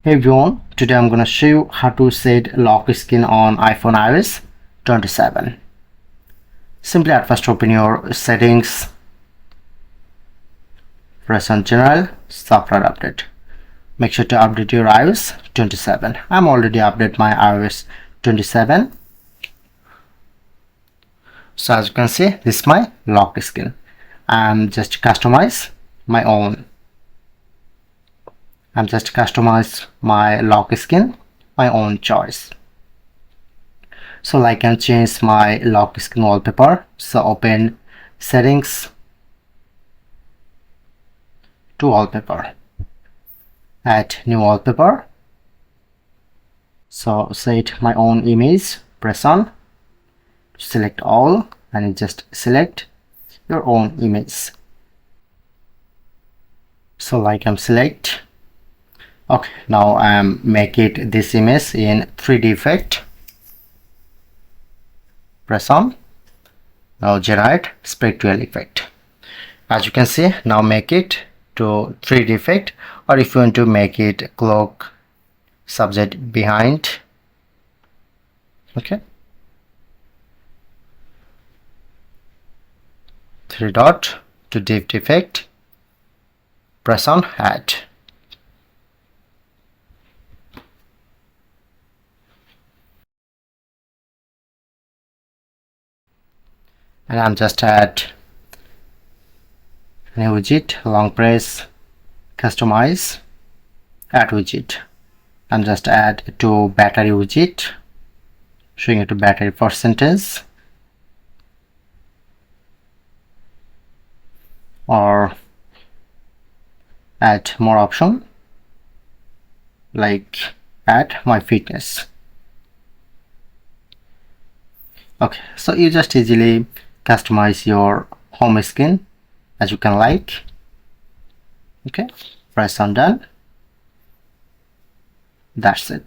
Hey everyone, today I'm going to show you how to set lock screen on iPhone iOS 27. Simply at first open your settings, press on general, software update. Make sure to update your iOS 27. I'm already updated my iOS 27. So as you can see, this is my lock screen. I'm just customize my own. I'm just customize my lock skin my own choice. So I can change my lock screen wallpaper. So open settings to wallpaper, add new wallpaper. So set my own image, press on, select all, and just select your own image. So like I'm select. Okay, now I'm make it this image in 3D effect. Press on. Now generate spectral effect. As you can see, now make it to 3D effect, or if you want to make it cloak subject behind. Okay. 3 dot to depth effect. Press on add. And I'm just add new widget, long press, customize, add widget. I'm just add to battery widget, showing it to battery percentage, or add more option like add my fitness. Okay, so you just easily customize your home screen as you can like. Okay, press on done. That's it.